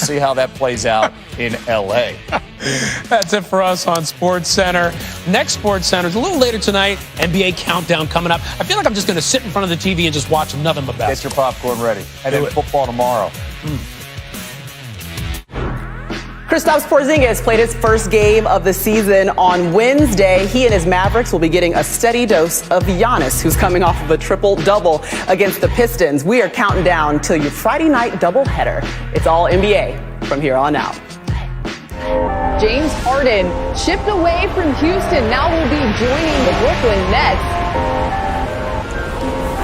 see how that plays out in L.A. That's it for us on SportsCenter. Next SportsCenter is a little later tonight. NBA Countdown coming up. I feel like I'm just going to sit in front of the TV and just watch nothing but basketball. Get your popcorn ready. And then football tomorrow. Kristaps Porzingis played his first game of the season on Wednesday. He and his Mavericks will be getting a steady dose of Giannis, who's coming off of a triple-double against the Pistons. We are counting down to your Friday night doubleheader. It's all NBA from here on out. James Harden shipped away from Houston. Now will be joining the Brooklyn Nets.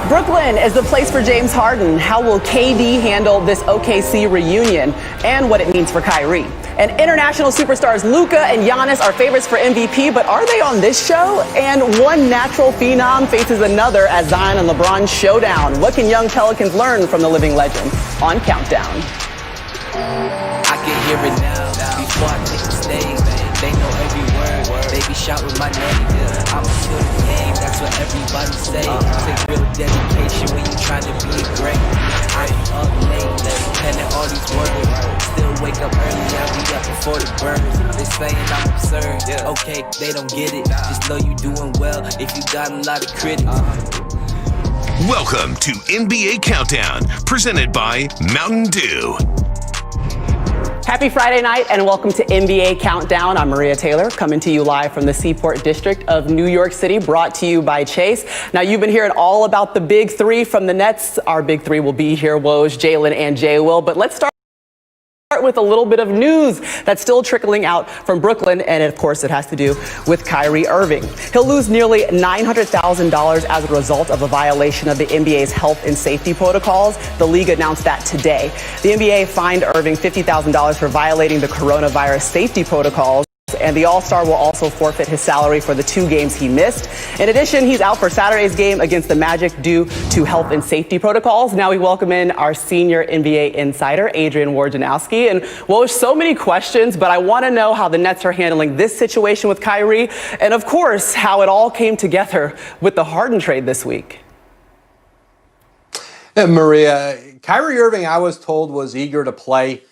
Brooklyn is the place for James Harden. How will KD handle this OKC reunion and what it means for Kyrie? And international superstars Luka and Giannis are favorites for MVP, but are they on this show? And one natural phenom faces another as Zion and LeBron showdown. What can young Pelicans learn from the living legend? On Countdown. I can hear it now, before I take the stage. They know every word, they be shout with my name. I'm a good game, that's what everybody say. Take real dedication when you trying to be great. I be up late, penning all these words. Still wake up early, I be up before the birds. They saying I'm absurd, okay, they don't get it. Just know you doing well if you got a lot of critics. Welcome to NBA Countdown, presented by Mountain Dew. Happy Friday night and welcome to NBA Countdown. I'm Maria Taylor, coming to you live from the Seaport District of New York City, brought to you by Chase. Now, you've been hearing all about the big three from the Nets. Our big three will be here, Woj, Jalen, and Jay Will. But let's start with a little bit of news that's still trickling out from Brooklyn, and of course it has to do with Kyrie Irving. He'll lose nearly $900,000 as a result of a violation of the NBA's health and safety protocols. The league announced that today. The NBA fined Irving $50,000 for violating the coronavirus safety protocols, and the All-Star will also forfeit his salary for the 2 games he missed. In addition, he's out for Saturday's game against the Magic due to health and safety protocols. Now we welcome in our senior NBA insider, Adrian Wojnarowski. And well, there's so many questions, but I want to know how the Nets are handling this situation with Kyrie, and of course, how it all came together with the Harden trade this week. And Maria, Kyrie Irving, I was told, was eager to play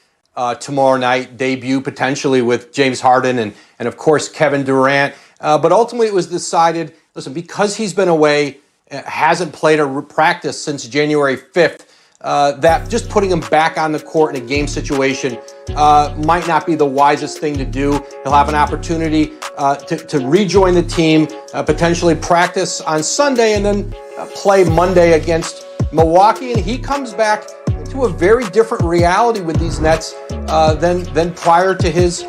tomorrow night, debut potentially with James Harden and of course Kevin Durant. But ultimately it was decided, listen, because he's been away, hasn't played a practice since January 5th, that just putting him back on the court in a game situation might not be the wisest thing to do. He'll have an opportunity to rejoin the team, potentially practice on Sunday, and then play Monday against Milwaukee. And he comes back to a very different reality with these Nets than prior to his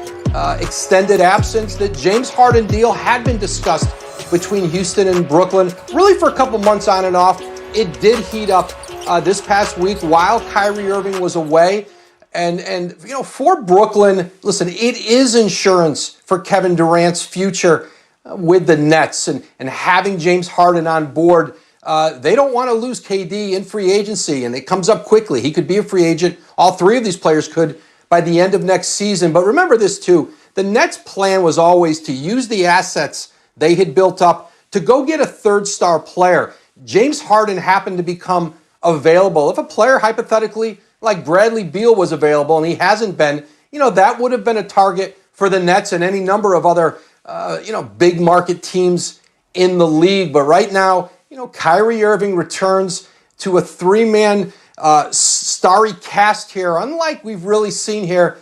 extended absence. The James Harden deal had been discussed between Houston and Brooklyn really for a couple months on and off. It did heat up this past week while Kyrie Irving was away. And you know, for Brooklyn, listen, it is insurance for Kevin Durant's future with the Nets, and having James Harden on board. They don't want to lose KD in free agency, and it comes up quickly. He could be a free agent. All 3 of these players could by the end of next season. But remember this too, the Nets' plan was always to use the assets they had built up to go get a 3rd-star player. James Harden happened to become available. If a player hypothetically like Bradley Beal was available and he hasn't been, you know, that would have been a target for the Nets and any number of other, big market teams in the league. But right now, you know, Kyrie Irving returns to a 3-man starry cast here, unlike we've really seen here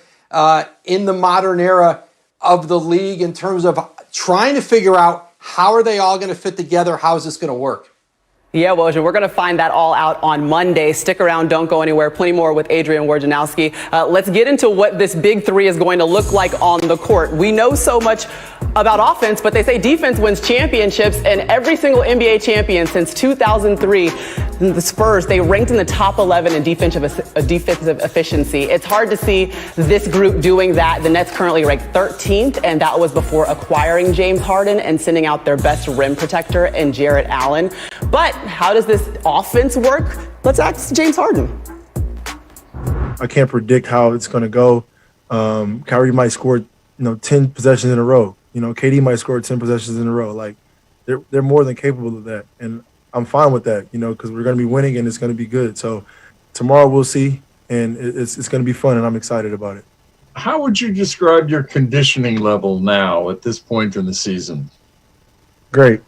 in the modern era of the league in terms of trying to figure out how are they all going to fit together, how is this going to work? Yeah, Woj, we're going to find that all out on Monday. Stick around, don't go anywhere. Plenty more with Adrian Wojnarowski. Let's get into what this big three is going to look like on the court. We know so much about offense, but they say defense wins championships, and every single NBA champion since 2003, the Spurs, they ranked in the top 11 in defensive efficiency. It's hard to see this group doing that. The Nets currently ranked 13th, and that was before acquiring James Harden and sending out their best rim protector in Jarrett Allen. But how does this offense work? Let's ask James Harden. I can't predict how it's going to go. Kyrie might score, 10 possessions in a row. KD might score 10 possessions in a row. Like, they're more than capable of that. And I'm fine with that, because we're going to be winning and it's going to be good. So tomorrow we'll see. and it's going to be fun, and I'm excited about it. How would you describe your conditioning level now at this point in the season? Great.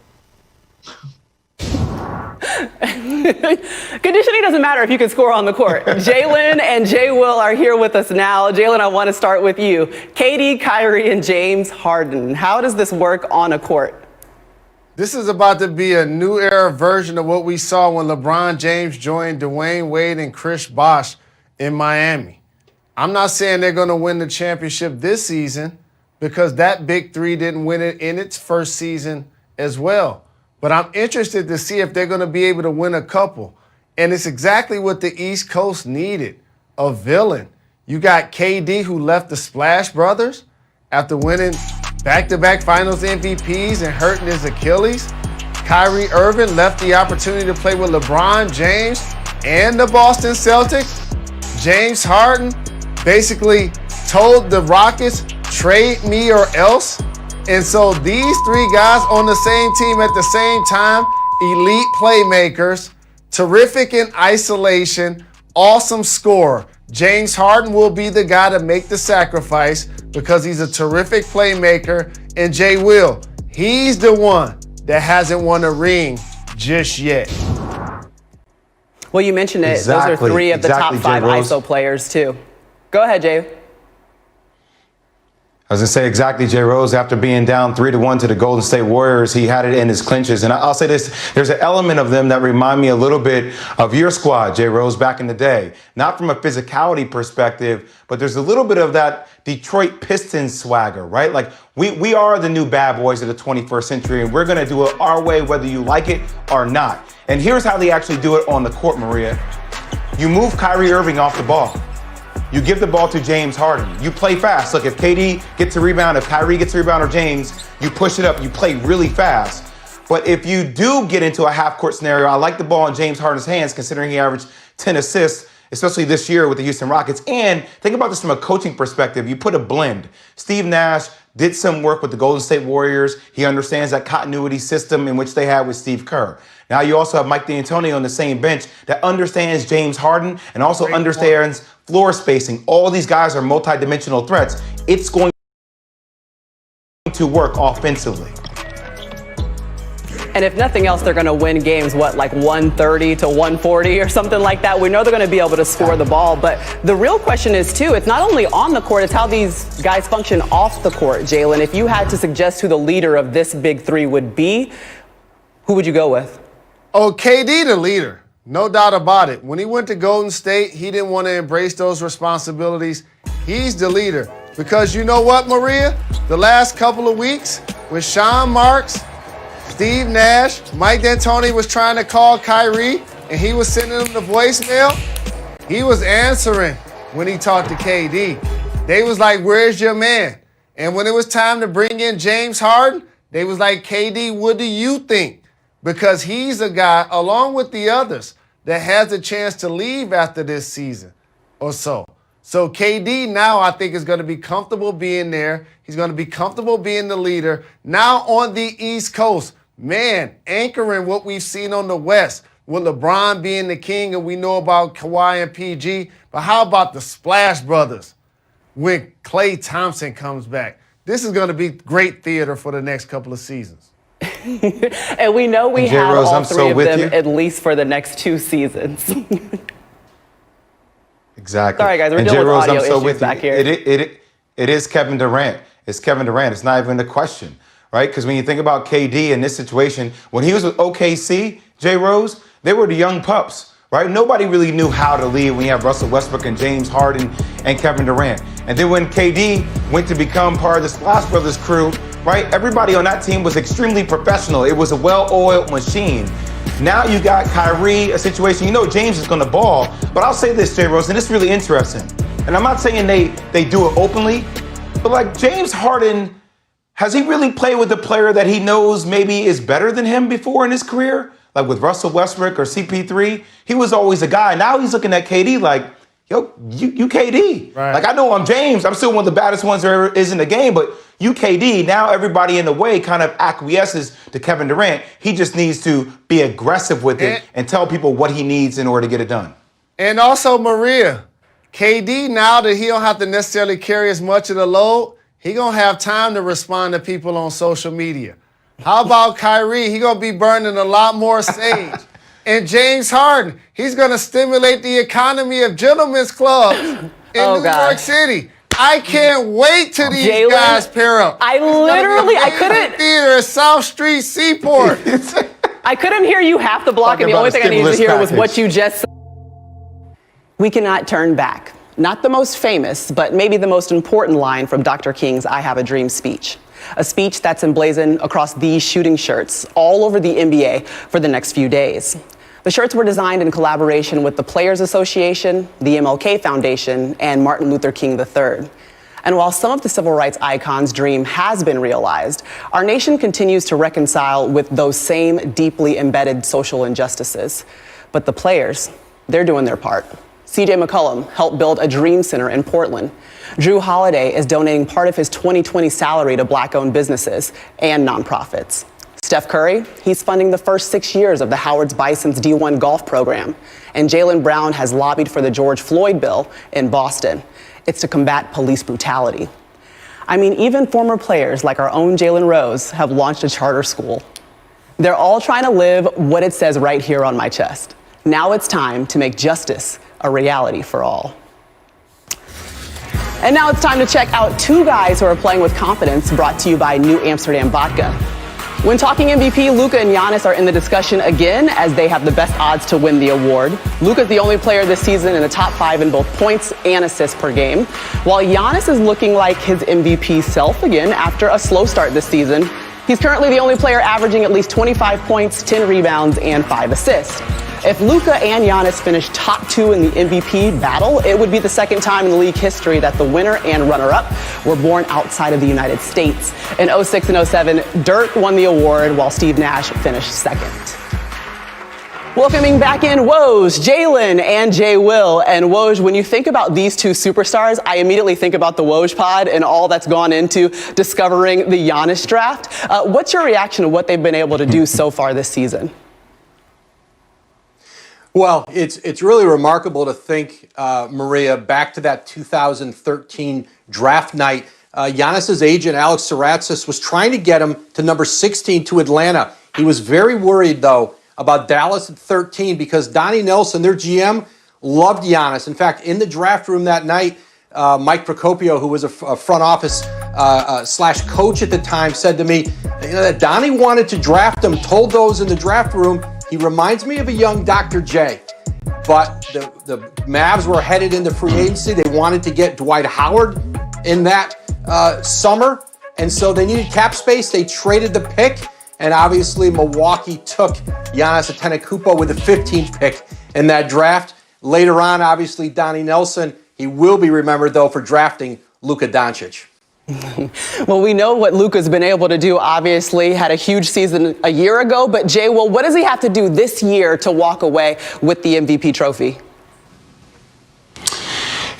Conditioning doesn't matter if you can score on the court. Jalen and Jay Will are here with us now. Jalen, I want to start with you. KD, Kyrie, and James Harden. How does this work on a court? This is about to be a new era version of what we saw when LeBron James joined Dwayne Wade and Chris Bosh in Miami. I'm not saying they're going to win the championship this season because that big three didn't win it in its first season as well. But I'm interested to see if they're going to be able to win a couple. And it's exactly what the East Coast needed, a villain. You got KD, who left the Splash Brothers after winning back-to-back finals MVPs and hurting his Achilles. Kyrie Irving left the opportunity to play with LeBron James and the Boston Celtics. James Harden basically told the Rockets, trade me or else. And so these three guys on the same team at the same time, elite playmakers, terrific in isolation, awesome scorer. James Harden will be the guy to make the sacrifice because he's a terrific playmaker. And Jay Will, he's the one that hasn't won a ring just yet. Well, you mentioned it. Exactly. Those are three of the top Jay five Rose. ISO players, too. Go ahead, Jay. I was going to say exactly, Jay Rose, after being down 3-1 to the Golden State Warriors, he had it in his clinches. And I'll say this, there's an element of them that remind me a little bit of your squad, Jay Rose, back in the day. Not from a physicality perspective, but there's a little bit of that Detroit Pistons swagger, right? Like, we are the new bad boys of the 21st century, and we're going to do it our way, whether you like it or not. And here's how they actually do it on the court, Maria. You move Kyrie Irving off the ball. You give the ball to James Harden. You play fast. Look, if KD gets a rebound, if Kyrie gets a rebound or James, you push it up. You play really fast. But if you do get into a half-court scenario, I like the ball in James Harden's hands, considering he averaged 10 assists, especially this year with the Houston Rockets. And think about this from a coaching perspective. You put a blend. Steve Nash did some work with the Golden State Warriors. He understands that continuity system in which they had with Steve Kerr. Now you also have Mike D'Antoni on the same bench that understands James Harden and also understands floor spacing. All these guys are multi-dimensional threats. It's going to work offensively. And if nothing else, they're going to win games, like 130 to 140 or something like that. We know they're going to be able to score the ball. But the real question is, too, it's not only on the court, it's how these guys function off the court, Jalen. If you had to suggest who the leader of this big three would be, who would you go with? Oh, KD the leader, no doubt about it. When he went to Golden State, he didn't want to embrace those responsibilities. He's the leader because you know what, Maria? The last couple of weeks with Sean Marks, Steve Nash, Mike D'Antoni was trying to call Kyrie and he was sending him the voicemail. He was answering when he talked to KD. They was like, where's your man? And when it was time to bring in James Harden, they was like, KD, what do you think? Because he's a guy, along with the others, that has a chance to leave after this season or so. So KD now, I think, is going to be comfortable being there. He's going to be comfortable being the leader. Now on the East Coast, man, anchoring what we've seen on the West, with LeBron being the king, and we know about Kawhi and PG. But how about the Splash Brothers when Klay Thompson comes back? This is going to be great theater for the next couple of seasons. And we know we have Rose, all three so of with them you. at least for the next 2 seasons. Exactly. Sorry, guys, we're and dealing with Rose, audio I'm so issues with you. back here. It is Kevin Durant. It's Kevin Durant. It's not even the question, right? Because when you think about KD in this situation, when he was with OKC, Jay Rose, they were the young pups, right? Nobody really knew how to lead when you have Russell Westbrook and James Harden and Kevin Durant. And then when KD went to become part of the Splash Brothers crew, right? Everybody on that team was extremely professional. It was a well-oiled machine. Now you got Kyrie, a situation, you know James is going to ball. But I'll say this, Jay Rose, and it's really interesting. And I'm not saying they do it openly, but like James Harden, has he really played with a player that he knows maybe is better than him before in his career? Like with Russell Westbrook or CP3, he was always a guy. Now he's looking at KD like, yo, you KD. Right. Like, I know I'm James. I'm still one of the baddest ones there ever is in the game, but you KD. Now everybody in the way kind of acquiesces to Kevin Durant. He just needs to be aggressive with it and tell people what he needs in order to get it done. And also, Maria, KD, now that he don't have to necessarily carry as much of the load, he going to have time to respond to people on social media. How about Kyrie? He going to be burning a lot more sage. And James Harden, he's going to stimulate the economy of gentlemen's clubs in New York City. I can't wait till these guys pair up. I couldn't. Theater at South Street Seaport. I couldn't hear you half the block, and the only thing I needed to hear was what you just said. We cannot turn back. Not the most famous, but maybe the most important line from Dr. King's I Have a Dream speech. A speech that's emblazoned across these shooting shirts all over the NBA for the next few days. The shirts were designed in collaboration with the Players Association, the MLK Foundation, and Martin Luther King III. And while some of the civil rights icons' dream has been realized, our nation continues to reconcile with those same deeply embedded social injustices. But the players, they're doing their part. CJ McCollum helped build a dream center in Portland. Drew Holiday is donating part of his 2020 salary to Black-owned businesses and nonprofits. Steph Curry, he's funding the first 6 years of the Howard Bison's D1 golf program. And Jaylen Brown has lobbied for the George Floyd bill in Boston. It's to combat police brutality. I mean, even former players like our own Jalen Rose have launched a charter school. They're all trying to live what it says right here on my chest. Now it's time to make justice a reality for all. And now it's time to check out two guys who are playing with confidence, brought to you by New Amsterdam Vodka. When talking MVP, Luka and Giannis are in the discussion again as they have the best odds to win the award. Luka's the only player this season in the top 5 in both points and assists per game, while Giannis is looking like his MVP self again after a slow start this season. He's currently the only player averaging at least 25 points, 10 rebounds, and 5 assists. If Luka and Giannis finish top 2 in the MVP battle, it would be the second time in the league history that the winner and runner-up were born outside of the United States. In 06 and 07, Dirk won the award while Steve Nash finished second. Welcoming back in Woj, Jalen, and Jay Will. And Woj, when you think about these two superstars, I immediately think about the Woj pod and all that's gone into discovering the Giannis draft. What's your reaction to what they've been able to do so far this season? Well, it's really remarkable to think, Maria, back to that 2013 draft night. Giannis's agent, Alex Saratsas, was trying to get him to number 16 to Atlanta. He was very worried, though, about Dallas at 13 because Donnie Nelson, their GM, loved Giannis. In fact, in the draft room that night, Mike Procopio, who was a front office slash coach at the time, said to me, that Donnie wanted to draft him, told those in the draft room, he reminds me of a young Dr. J. But the Mavs were headed into free agency. They wanted to get Dwight Howard in that summer. And so they needed cap space. They traded the pick. And obviously Milwaukee took Giannis Antetokounmpo with the 15th pick in that draft. Later on, obviously, Donnie Nelson, he will be remembered, though, for drafting Luka Doncic. Well, we know what Luka's been able to do, obviously, had a huge season a year ago. But, Jay, well, what does he have to do this year to walk away with the MVP trophy?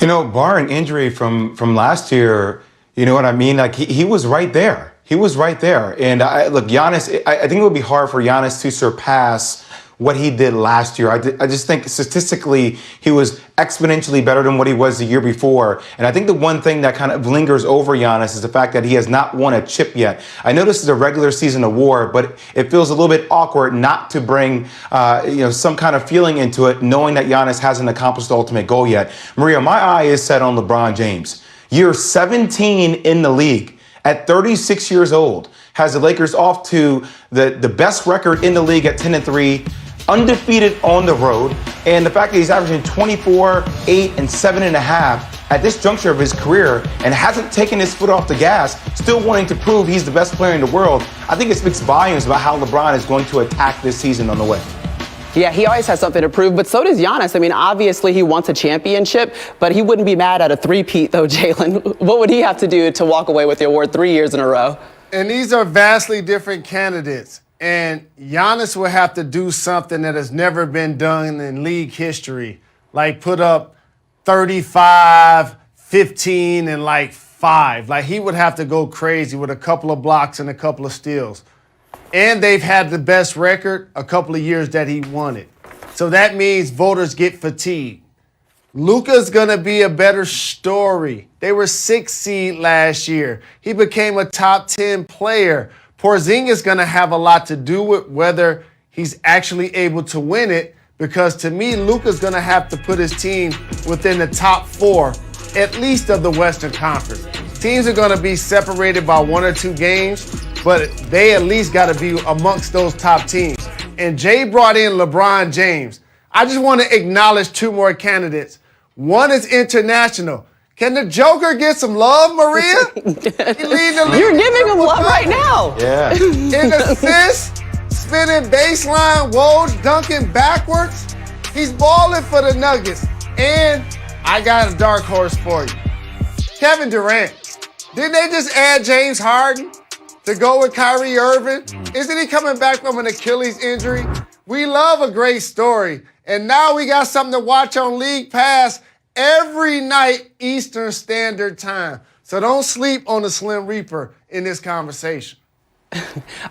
You know, barring injury from last year, you know what I mean? Like, he was right there. He was right there. And, look, Giannis, I think it would be hard for Giannis to surpass what he did last year. I just think statistically he was exponentially better than what he was the year before. And I think the one thing that kind of lingers over Giannis is the fact that he has not won a chip yet. I know this is a regular season award, but it feels a little bit awkward not to bring some kind of feeling into it, knowing that Giannis hasn't accomplished the ultimate goal yet. Maria, my eye is set on LeBron James. Year 17 in the league. At 36 years old, has the Lakers off to the best record in the league at 10-3, undefeated on the road, and the fact that he's averaging 24, 8, and 7.5 at this juncture of his career and hasn't taken his foot off the gas, still wanting to prove he's the best player in the world, I think it speaks volumes about how LeBron is going to attack this season on the way. Yeah, he always has something to prove, but so does Giannis. I mean, obviously he wants a championship, but he wouldn't be mad at a three-peat, though, Jalen. What would he have to do to walk away with the award 3 years in a row? And these are vastly different candidates. And Giannis will have to do something that has never been done in league history, like put up 35, 15, and 5. Like, he would have to go crazy with a couple of blocks and a couple of steals. And they've had the best record a couple of years that he won it. So that means voters get fatigued. Luka's going to be a better story. They were 6th seed last year. He became a top 10 player. Porzingis going to have a lot to do with whether he's actually able to win it, because to me, Luka's going to have to put his team within the top 4, at least of the Western Conference. Teams are going to be separated by 1 or 2 games, but they at least got to be amongst those top teams. And Jay brought in LeBron James. I just want to acknowledge 2 more candidates. One is international. Can the Joker get some love, Maria? You're giving him love right now. Yeah. In assists, spinning baseline, Woj dunking backwards. He's balling for the Nuggets. And I got a dark horse for you. Kevin Durant. Didn't they just add James Harden to go with Kyrie Irving? Isn't he coming back from an Achilles injury? We love a great story. And now we got something to watch on League Pass every night Eastern Standard Time. So don't sleep on the Slim Reaper in this conversation.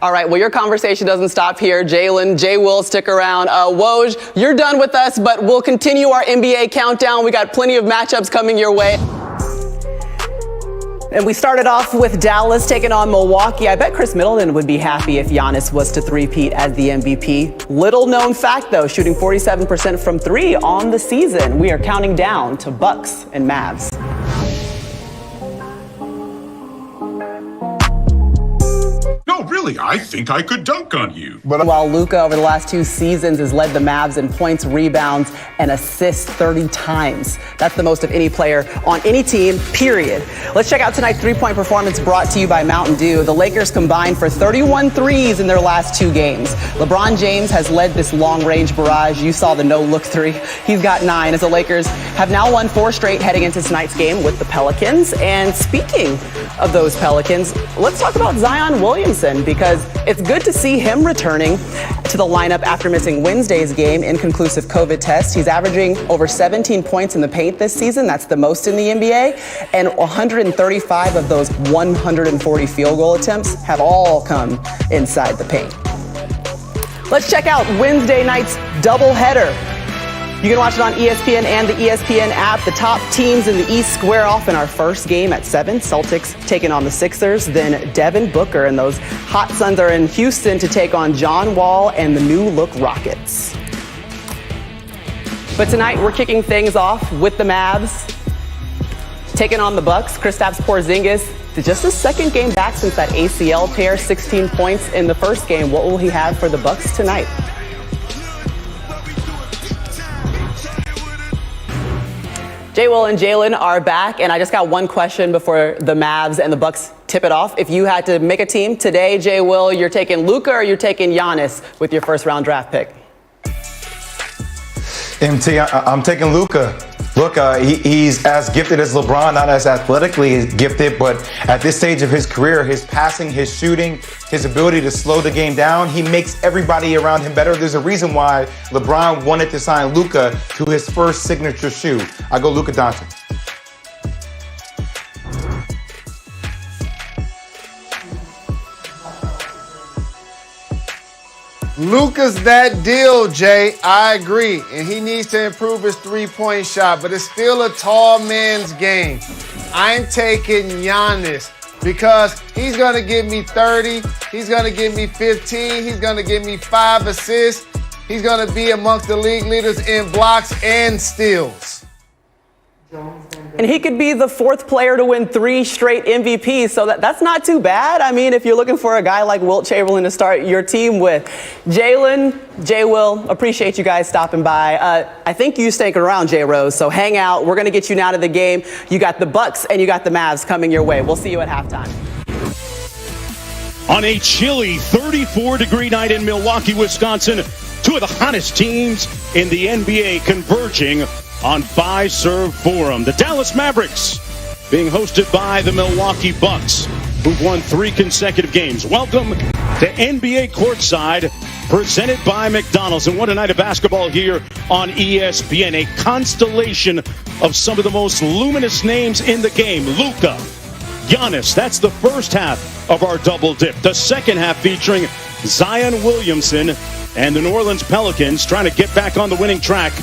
All right, well, your conversation doesn't stop here. Jalen, Jay will stick around. Woj, you're done with us, but we'll continue our NBA countdown. We got plenty of matchups coming your way. And we started off with Dallas taking on Milwaukee. I bet Chris Middleton would be happy if Giannis was to three-peat as the MVP. Little known fact, though, shooting 47% from 3 on the season. We are counting down to Bucks and Mavs. No, really, I think I could dunk on you. But while Luka over the last 2 seasons has led the Mavs in points, rebounds, and assists 30 times. That's the most of any player on any team, period. Let's check out tonight's three-point performance brought to you by Mountain Dew. The Lakers combined for 31 threes in their last 2 games. LeBron James has led this long-range barrage. You saw the no-look 3. He's got 9 as the Lakers have now won 4 straight heading into tonight's game with the Pelicans. And speaking of those Pelicans, let's talk about Zion Williamson, because it's good to see him returning to the lineup after missing Wednesday's game, inconclusive COVID test. He's averaging over 17 points in the paint this season. That's the most in the NBA. And 135 of those 140 field goal attempts have all come inside the paint. Let's check out Wednesday night's doubleheader. You can watch it on ESPN and the ESPN app. The top teams in the East square off in our first game at 7. Celtics taking on the Sixers. Then Devin Booker and those Hot Suns are in Houston to take on John Wall and the new look Rockets. But tonight we're kicking things off with the Mavs taking on the Bucks. Kristaps Porzingis, just his second game back since that ACL tear, 16 points in the first game. What will he have for the Bucks tonight? Jay Will and Jalen are back, and I just got one question before the Mavs and the Bucks tip it off. If you had to make a team today, Jay Will, you're taking Luka or you're taking Giannis with your first round draft pick? MT, I'm taking Luka. Look, he's as gifted as LeBron, not as athletically gifted, but at this stage of his career, his passing, his shooting, his ability to slow the game down, he makes everybody around him better. There's a reason why LeBron wanted to sign Luka to his first signature shoe. I go Luka Doncic. Luka's that deal, Jay. I agree. And he needs to improve his three-point shot, but it's still a tall man's game. I'm taking Giannis because he's going to give me 30. He's going to give me 15. He's going to give me 5 assists. He's going to be amongst the league leaders in blocks and steals. And he could be the 4th player to win 3 straight MVPs, so that's not too bad. I mean, if you're looking for a guy like Wilt Chamberlain to start your team with. Jalen, Jay Will, appreciate you guys stopping by. I think you sticking around, Jay Rose, so hang out. We're going to get you now to the game. You got the Bucks and you got the Mavs coming your way. We'll see you at halftime. On a chilly 34-degree night in Milwaukee, Wisconsin, 2 of the hottest teams in the NBA converging on Fiserv Forum. The Dallas Mavericks being hosted by the Milwaukee Bucks, who've won 3 consecutive games. Welcome to NBA Courtside, presented by McDonald's. And what a night of basketball here on ESPN. A constellation of some of the most luminous names in the game. Luka, Giannis, that's the first half of our double dip. The second half featuring Zion Williamson and the New Orleans Pelicans trying to get back on the winning track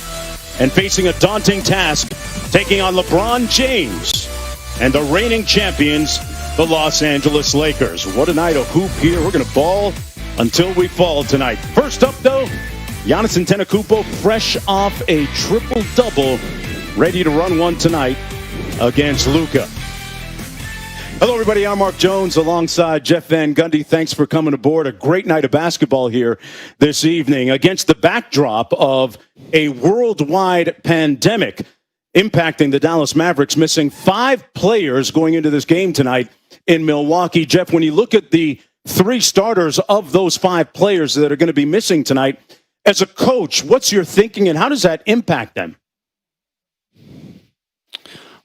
and facing a daunting task, taking on LeBron James and the reigning champions, the Los Angeles Lakers. What a night of hoop here. We're going to ball until we fall tonight. First up, though, Giannis Antetokounmpo, fresh off a triple-double, ready to run one tonight against Luka. Hello, everybody. I'm Mark Jones alongside Jeff Van Gundy. Thanks for coming aboard. A great night of basketball here this evening against the backdrop of a worldwide pandemic impacting the Dallas Mavericks, missing 5 players going into this game tonight in Milwaukee. Jeff, when you look at the 3 starters of those 5 players that are going to be missing tonight, as a coach, what's your thinking and how does that impact them?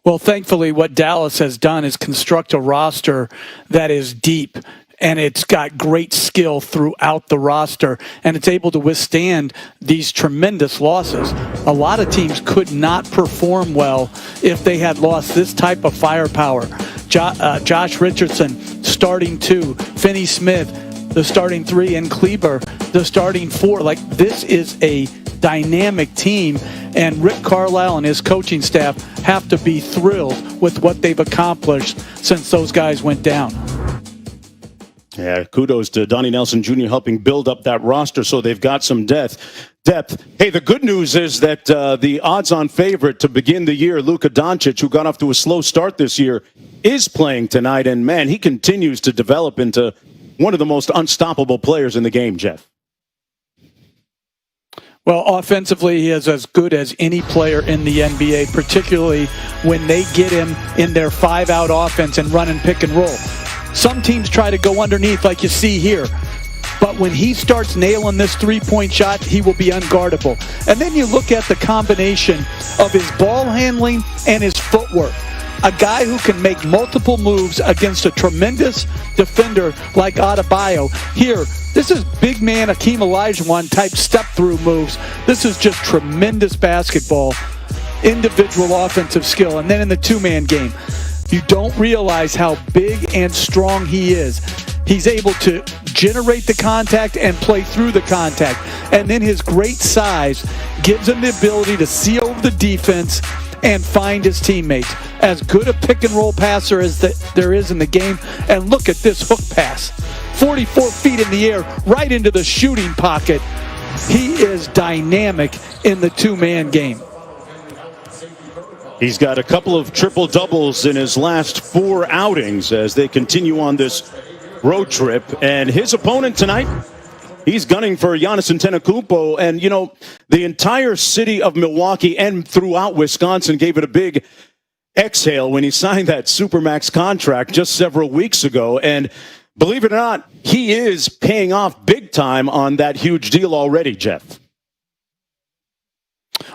Well, thankfully, what Dallas has done is construct a roster that is deep, and it's got great skill throughout the roster, and it's able to withstand these tremendous losses. A lot of teams could not perform well if they had lost this type of firepower. Josh Richardson, starting 2, Finney Smith, the starting 3, and Kleber, the starting 4. Like, this is a dynamic team, and Rick Carlisle and his coaching staff have to be thrilled with what they've accomplished since those guys went down. Yeah, kudos to Donnie Nelson Jr. helping build up that roster so they've got some depth. Hey, the good news is that the odds-on favorite to begin the year, Luka Doncic, who got off to a slow start this year, is playing tonight, and man, he continues to develop into one of the most unstoppable players in the game, Jeff. Well, offensively, he is as good as any player in the NBA, particularly when they get him in their 5-out offense and run and pick and roll. Some teams try to go underneath like you see here. But when he starts nailing this three-point shot, he will be unguardable. And then you look at the combination of his ball handling and his footwork. A guy who can make multiple moves against a tremendous defender like Adebayo. Here, this is big man Akeem Olajuwon type step-through moves. This is just tremendous basketball, individual offensive skill. And then in the two-man game, you don't realize how big and strong he is. He's able to generate the contact and play through the contact. And then his great size gives him the ability to see over the defense and find his teammates. As good a pick-and-roll passer as there is in the game. And look at this hook pass. 44 feet in the air, right into the shooting pocket. He is dynamic in the two-man game. He's got a couple of triple-doubles in his last 4 outings as they continue on this road trip. And his opponent tonight, he's gunning for Giannis Antetokounmpo. And, you know, the entire city of Milwaukee and throughout Wisconsin gave it a big exhale when he signed that Supermax contract just several weeks ago. And believe it or not, he is paying off big time on that huge deal already, Jeff.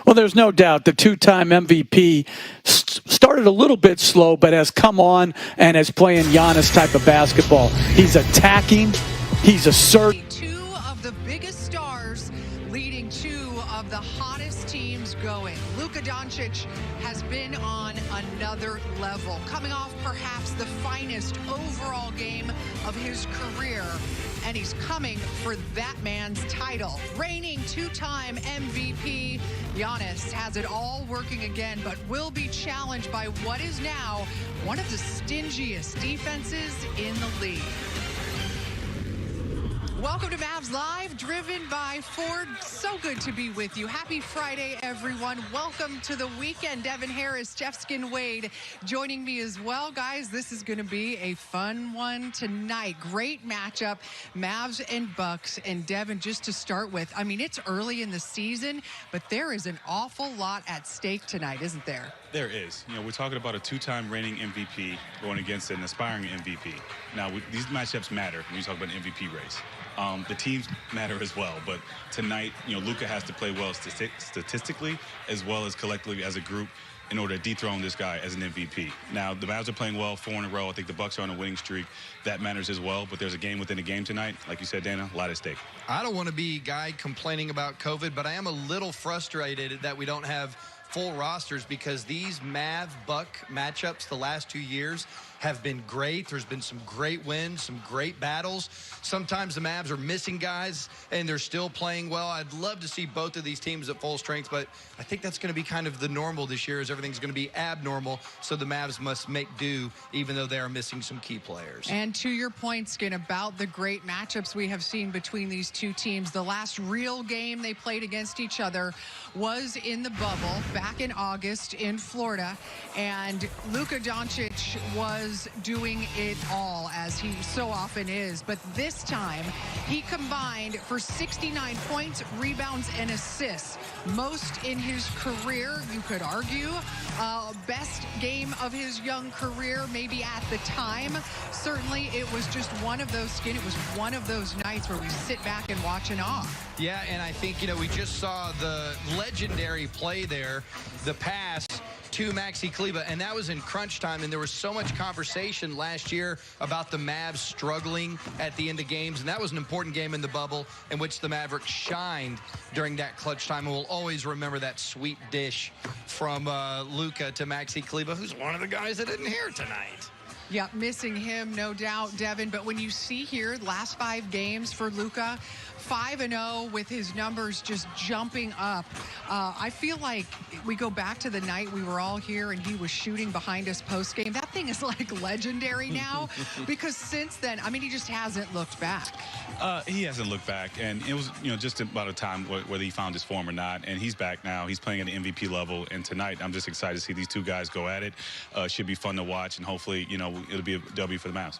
Well, there's no doubt the two-time MVP started a little bit slow, but has come on and is playing Giannis type of basketball. He's attacking. He's assertive. 2 of the biggest stars leading 2 of the hottest teams going. Luka Doncic has been on another level, coming off perhaps the finest overall game of his career. And he's coming for that man's title. Reigning 2-time MVP, Giannis has it all working again, but will be challenged by what is now one of the stingiest defenses in the league. Welcome to Mavs Live, driven by Ford. So good to be with you. Happy Friday, everyone. Welcome to the weekend. Devin Harris, Jeff Skin Wade joining me as well. Guys, this is going to be a fun one tonight. Great matchup, Mavs and Bucks. And Devin, just to start with, I mean, it's early in the season, but there is an awful lot at stake tonight, isn't there? There is. You know, we're talking about a 2-time reigning MVP going against an aspiring MVP. Now, these matchups matter when you talk about an MVP race. The teams matter as well, but tonight, you know, Luka has to play well statistically as well as collectively as a group in order to dethrone this guy as an MVP. Now, the Mavs are playing well 4 in a row. I think the Bucks are on a winning streak. That matters as well, but there's a game within a game tonight. Like you said, Dana, a lot at stake. I don't want to be a guy complaining about COVID, but I am a little frustrated that we don't have full rosters, because these Mav-Buck matchups the last 2 years have been great. There's been some great wins, some great battles. Sometimes the Mavs are missing guys, and they're still playing well. I'd love to see both of these teams at full strength, but I think that's going to be kind of the normal this year, is everything's going to be abnormal, so the Mavs must make do, even though they are missing some key players. And to your point, Skin, about the great matchups we have seen between these two teams, the last real game they played against each other was in the bubble back in August in Florida, and Luka Doncic was doing it all, as he so often is. But this time, he combined for 69 points, rebounds, and assists. Most in his career, you could argue. Best game of his young career, maybe at the time. Certainly, it was just one of those, Skin, it was one of those nights where we sit back and watch in awe. Yeah, and I think, we just saw the legendary play there, the pass to Maxi Kleber, and that was in crunch time, and there was so much conversation last year about the Mavs struggling at the end of games, and that was an important game in the bubble in which the Mavericks shined during that clutch time, and we'll always remember that sweet dish from Luka to Maxi Kleber, who's one of the guys that isn't here tonight. Yeah, missing him, no doubt, Devin. But when you see here, last 5 games for Luka, 5-0 with his numbers just jumping up. I feel like we go back to the night we were all here and he was shooting behind us post-game. That thing is like legendary now, because since then, he just hasn't looked back. He hasn't looked back, and it was, just about a time whether he found his form or not, and he's back now. He's playing at the MVP level, and tonight I'm just excited to see these two guys go at it. Should be fun to watch, and hopefully, it'll be a W for the Mavs.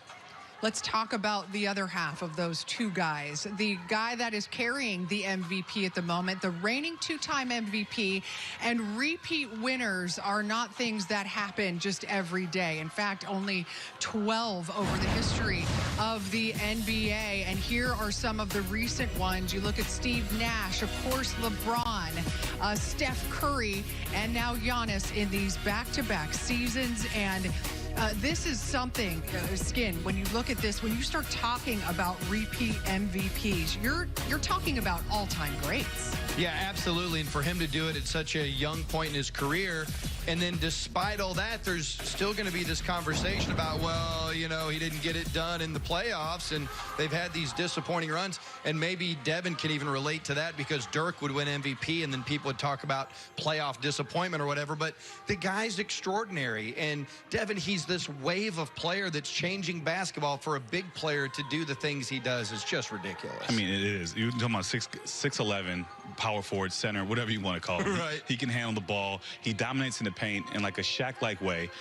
Let's talk about the other half of those two guys. The guy that is carrying the MVP at the moment, the reigning 2-time MVP, and repeat winners are not things that happen just every day. In fact, only 12 over the history of the NBA. And here are some of the recent ones. You look at Steve Nash, of course, LeBron, Steph Curry, and now Giannis in these back-to-back seasons. And this is something, Skin, when you look at this, when you start talking about repeat MVPs, you're talking about all-time greats. Yeah, absolutely. And for him to do it at such a young point in his career, and then despite all that, there's still going to be this conversation about, well, he didn't get it done in the playoffs, and they've had these disappointing runs. And maybe Devin can even relate to that, because Dirk would win MVP, and then people would talk about playoff disappointment or whatever. But the guy's extraordinary. And Devin, he's this wave of player that's changing basketball. For a big player to do the things he does is just ridiculous. It is. You're talking about 6'11", power forward, center, whatever you want to call it. Right. He can handle the ball. He dominates in the paint in like a Shaq-like way.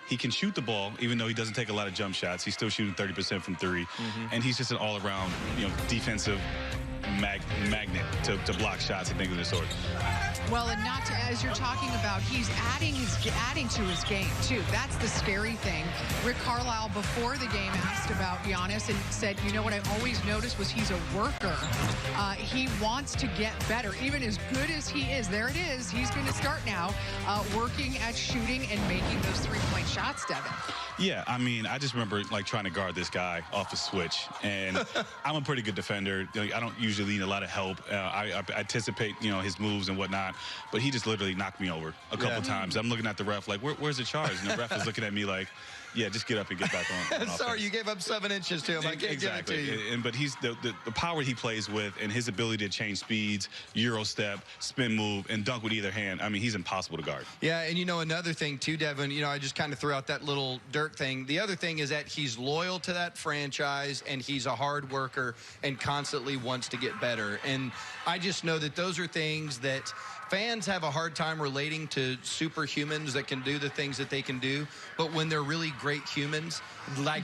He can shoot the ball, even though he doesn't take a lot of jump shots. He's still shooting 30% from 3. And he's just an all-around, defensive magnet to block shots and things of the sort. Well, and not to, as you're talking about, he's adding to his game, too. That's the scary thing. Rick Carlisle, before the game, asked about Giannis and said, what I always noticed was he's a worker. He wants to get better. Even as good as he is, there it is, he's going to start now working at shooting and making those 3-point shots, Devin. Yeah, I just remember trying to guard this guy off a switch, and I'm a pretty good defender. I don't usually need a lot of help. I anticipate, his moves and whatnot, but he just literally knocked me over a couple times. I'm looking at the ref like, where's the charge? And the ref is looking at me like, yeah, just get up and get back on. Sorry, you gave up 7 inches to him. I can't give it to you. But he's the power he plays with, and his ability to change speeds, Euro step, spin move, and dunk with either hand. He's impossible to guard. Yeah, and another thing too, Devin, I just kind of threw out that little Dirk thing. The other thing is that he's loyal to that franchise, and he's a hard worker and constantly wants to get better. And I just know that those are things that fans have a hard time relating to superhumans that can do the things that they can do. But when they're really great humans,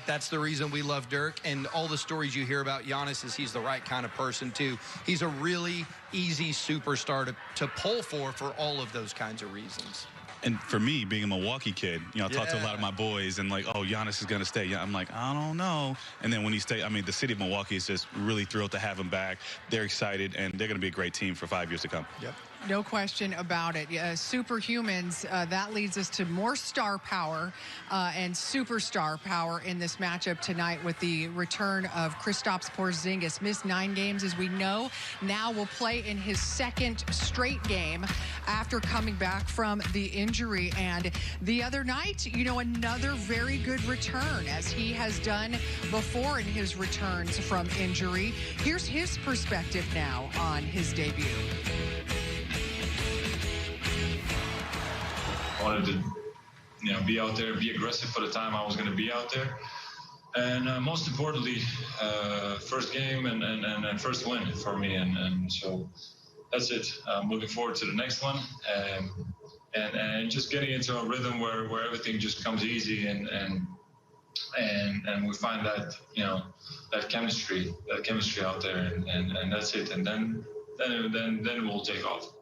that's the reason we love Dirk. And all the stories you hear about Giannis is he's the right kind of person too. He's a really easy superstar to pull for all of those kinds of reasons. And for me, being a Milwaukee kid, I talk to a lot of my boys, and Giannis is going to stay. Yeah, I'm like, I don't know. And then when he stays, the city of Milwaukee is just really thrilled to have him back. They're excited, and they're going to be a great team for 5 years to come. Yep. No question about it. Superhumans, that leads us to more star power and superstar power in this matchup tonight with the return of Kristaps Porzingis. Missed 9 games, as we know. Now will play in his 2nd straight game after coming back from the injury. And the other night, another very good return, as he has done before in his returns from injury. Here's his perspective now on his debut. I wanted to, be out there, be aggressive for the time I was going to be out there. And most importantly, first game and first win for me. And so that's it. I'm looking forward to the next one. And just getting into a rhythm where everything just comes easy and we find that, that chemistry out there and that's it. And then we'll take off.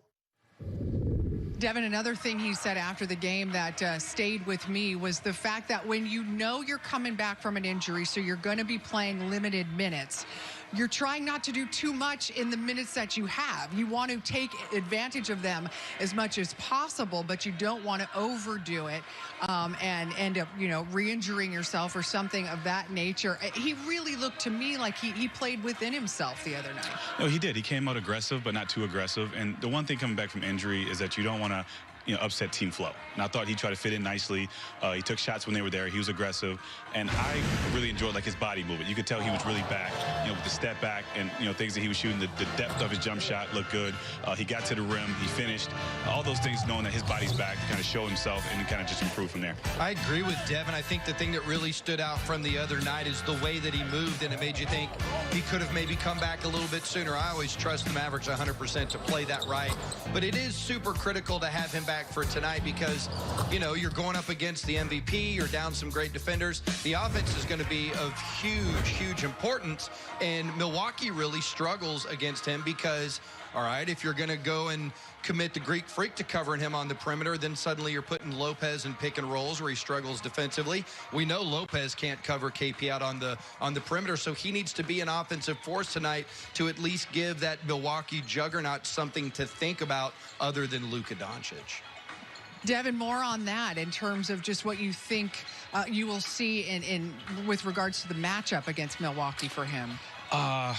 Devin, another thing he said after the game that stayed with me was the fact that when you're coming back from an injury, so you're going to be playing limited minutes, you're trying not to do too much in the minutes that you have. You want to take advantage of them as much as possible, but you don't want to overdo it and end up, re-injuring yourself or something of that nature. He really looked to me like he played within himself the other night. No, he did. He came out aggressive, but not too aggressive. And the one thing coming back from injury is that you don't want to upset team flow. And I thought he tried to fit in nicely. He took shots when they were there. He was aggressive. And I really enjoyed his body movement. You could tell he was really back, with the step back and, things that he was shooting. The depth of his jump shot looked good. He got to the rim. He finished. All those things, knowing that his body's back, to kind of show himself and kind of just improve from there. I agree with Devin. I think the thing that really stood out from the other night is the way that he moved, and it made you think he could have maybe come back a little bit sooner. I always trust the Mavericks 100% to play that right. But it is super critical to have him back for tonight because, you're going up against the MVP. You're down some great defenders. The offense is going to be of huge importance, and Milwaukee really struggles against him because, all right, if you're going to go and commit the Greek freak to covering him on the perimeter, then suddenly you're putting Lopez in pick and rolls where he struggles defensively. We know Lopez can't cover KP out on the perimeter, so he needs to be an offensive force tonight to at least give that Milwaukee juggernaut something to think about other than Luka Doncic. Devin, more on that in terms of just what you think you will see in with regards to the matchup against Milwaukee for him. I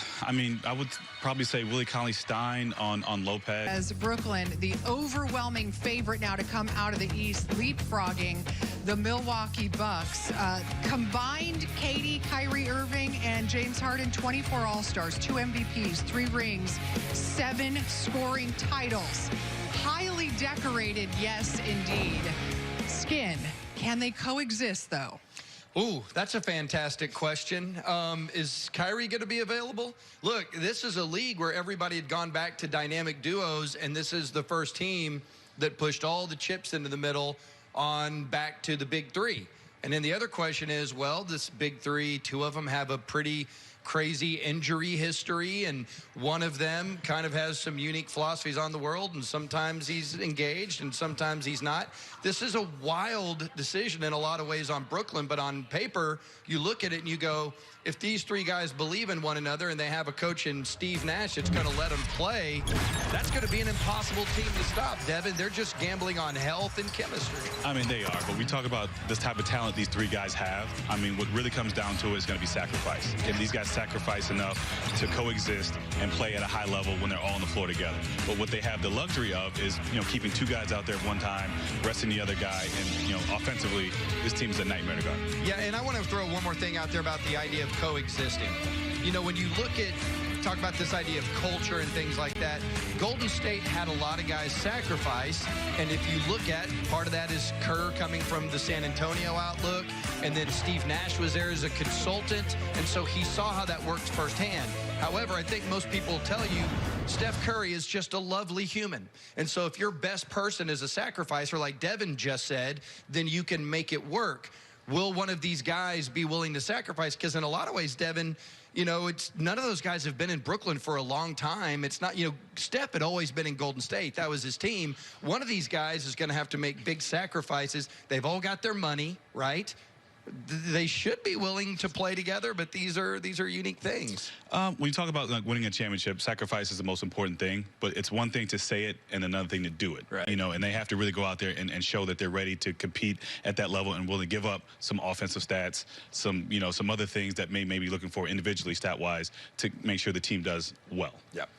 would probably say Willie Cauley-Stein on Lopez. As Brooklyn, the overwhelming favorite now to come out of the East, leapfrogging the Milwaukee Bucks. Combined KD, Kyrie Irving, and James Harden, 24 All-Stars, 2 MVPs, 3 rings, 7 scoring titles. Highly decorated, yes, indeed. Skin, can they coexist, though? Ooh, that's a fantastic question. Is Kyrie going to be available? Look, this is a league where everybody had gone back to dynamic duos, and this is the first team that pushed all the chips into the middle on back to the big three. And then the other question is, well, this big three, 2 of them have a pretty crazy injury history, and one of them kind of has some unique philosophies on the world, and sometimes he's engaged and sometimes he's not. This is a wild decision in a lot of ways on Brooklyn, but on paper, you look at it and you go, if these 3 guys believe in one another and they have a coach in Steve Nash that's going to let them play, that's going to be an impossible team to stop, Devin. They're just gambling on health and chemistry. They are, but we talk about this type of talent these 3 guys have. What really comes down to it is going to be sacrifice. If these guys sacrifice enough to coexist and play at a high level when they're all on the floor together. But what they have the luxury of is, keeping 2 guys out there at one time, resting the other guy, and, offensively, this team's a nightmare to guard. Yeah, and I want to throw one more thing out there about the idea of coexisting. When you talk about this idea of culture and things like that, Golden State had a lot of guys sacrifice, and if you look at, part of that is Kerr coming from the San Antonio outlook, and then Steve Nash was there as a consultant, and so he saw how that worked firsthand. However, I think most people tell you Steph Curry is just a lovely human. And so if your best person is a sacrificer, like Devin just said, then you can make it work. Will one of these guys be willing to sacrifice? Because in a lot of ways, Devin, it's none of those guys have been in Brooklyn for a long time. It's not, Steph had always been in Golden State. That was his team. One of these guys is going to have to make big sacrifices. They've all got their money, right? they should be willing to play together, but these are unique things. When you talk about like winning a championship, sacrifice is the most important thing, but it's one thing to say it and another thing to do it. Right. You know, and they have to really go out there and show that they're ready to compete at that level and willing to give up some offensive stats, some other things that may be looking for individually stat-wise to make sure the team does well. Yep.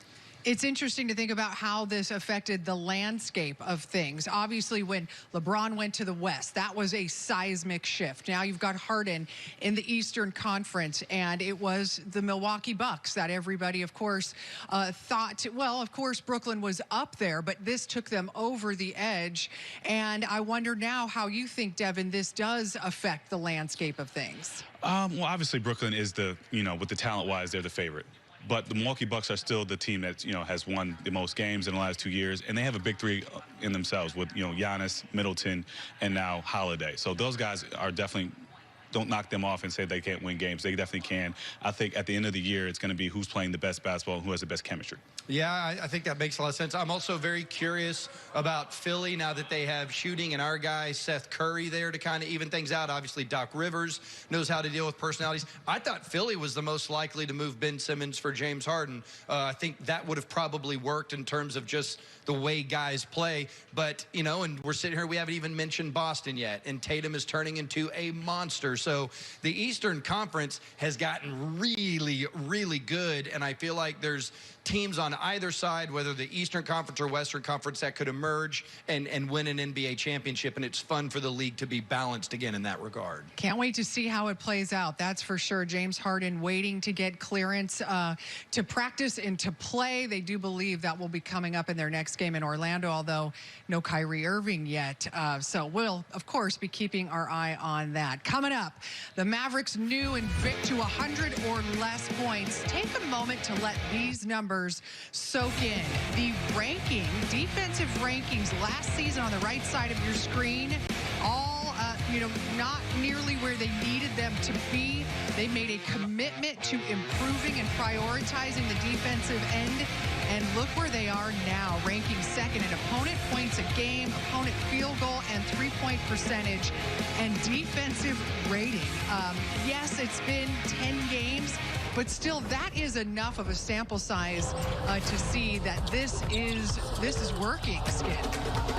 It's interesting to think about how this affected the landscape of things. Obviously, when LeBron went to the West, that was a seismic shift. Now you've got Harden in the Eastern Conference, and it was the Milwaukee Bucks that everybody, of course, thought, well, of course, Brooklyn was up there, but this took them over the edge. And I wonder now how you think, Devin, this does affect the landscape of things. Well, obviously, Brooklyn is with the talent-wise, they're the favorite. But the Milwaukee Bucks are still the team that has won the most games in the last 2 years, and they have a big three in themselves with Giannis, Middleton, and now Holiday. So those guys are definitely. Don't knock them off and say they can't win games. They definitely can. I think at the end of the year, it's going to be who's playing the best basketball and who has the best chemistry. Yeah, I think that makes a lot of sense. I'm also very curious about Philly now that they have shooting and our guy Seth Curry there to kind of even things out. Obviously, Doc Rivers knows how to deal with personalities. I thought Philly was the most likely to move Ben Simmons for James Harden. I think that would have probably worked in terms of just the way guys play. But, and we're sitting here, we haven't even mentioned Boston yet. And Tatum is turning into a monster. So the Eastern Conference has gotten really, really good. And I feel like there's teams on either side, whether the Eastern Conference or Western Conference, that could emerge and win an NBA championship. And it's fun for the league to be balanced again in that regard. Can't wait to see how it plays out. That's for sure. James Harden waiting to get clearance to practice and to play. They do believe that will be coming up in their next game in Orlando, although no Kyrie Irving yet. So we'll, of course, be keeping our eye on that. Coming up, the Mavericks new and Vic to 100 or less points. Take a moment to let these numbers soak in. The defensive rankings last season on the right side of your screen, all not nearly where they needed them to be. They made a commitment to improving and prioritizing the defensive end, and look where they are now, ranking second in opponent points a game, opponent field goal and three-point percentage, and defensive rating. Yes, it's been 10 games, but still, that is enough of a sample size to see that this is working, Skid.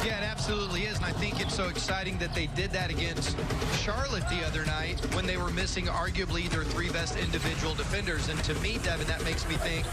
Yeah, it absolutely is, and I think it's so exciting that they did that against Charlotte the other night when they were missing arguably their three best individual defenders. And to me, Devin, that makes me think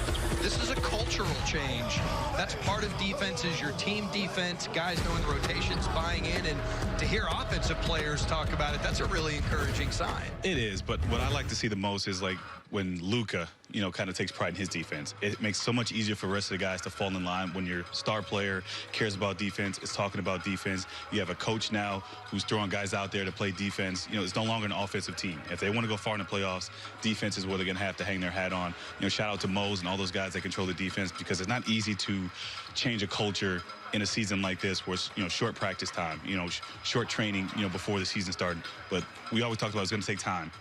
this is a cultural change. That's part of defense, is your team defense, guys knowing the rotations, buying in, and to hear offensive players talk about it, that's a really encouraging sign. It is, but what I like to see the most is like when Luka, kind of takes pride in his defense. It makes so much easier for the rest of the guys to fall in line when your star player cares about defense, is talking about defense. You have a coach now who's throwing guys out there to play defense. It's no longer an offensive team. If they want to go far in the playoffs, defense is where they're going to have to hang their hat on. Shout out to Mose and all those guys that control the defense, because it's not easy to change a culture in a season like this where it's, short practice time, short training, before the season started. But we always talked about it's going to take time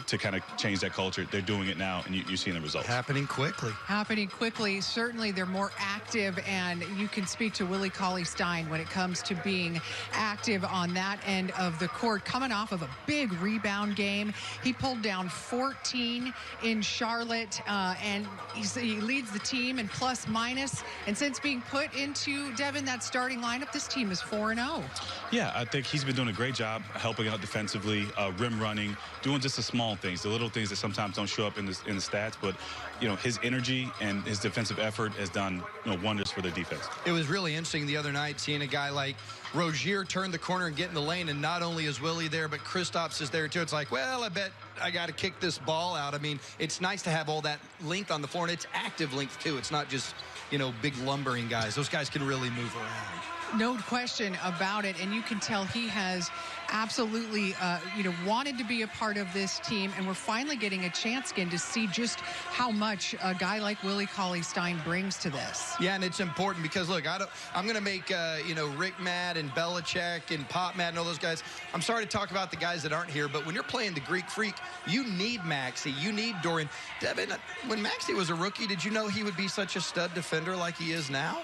to kind of change that culture. They're doing it now, and you're seeing the results. Happening quickly. Certainly, they're more active, and you can speak to Willie Cauley-Stein when it comes to being active on that end of the court. Coming off of a big rebound game, he pulled down 14 in Charlotte, and he leads the team in plus minus. And since being put into, Devin, that starting lineup, this team is 4-0. Yeah, I think he's been doing a great job helping out defensively, rim running, doing just the small things, the little things that sometimes don't show up in the stats. But his energy and his defensive effort has done wonders for their defense. It was really interesting the other night seeing a guy like Rozier turn the corner and get in the lane, and not only is Willie there, but Kristaps is there too. It's like, well, I bet I got to kick this ball out. I mean, it's nice to have all that length on the floor, and it's active length too. It's not just big lumbering guys. Those guys can really move around. No question about it, and you can tell he has absolutely, wanted to be a part of this team, and we're finally getting a chance again to see just how much a guy like Willie Cauley-Stein brings to this. Yeah, and it's important because, look, I'm going to make, Rick mad and Belichick and Pop mad and all those guys. I'm sorry to talk about the guys that aren't here, but when you're playing the Greek Freak, you need Maxey, you need Dorian. Devin, when Maxey was a rookie, did you know he would be such a stud defender like he is now?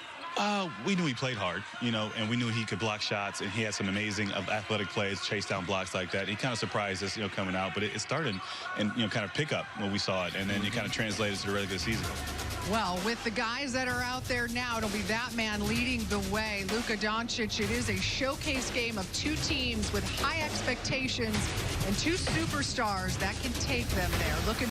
We knew he played hard, and we knew he could block shots, and he had some amazing athletic plays, chase down blocks like that. He kind of surprised us, coming out, but it started and, kind of pick up when we saw it, and then it kind of translated to the regular season. Well, with the guys that are out there now, it'll be that man leading the way. Luka Doncic, it is a showcase game of two teams with high expectations and two superstars that can take them there. Looking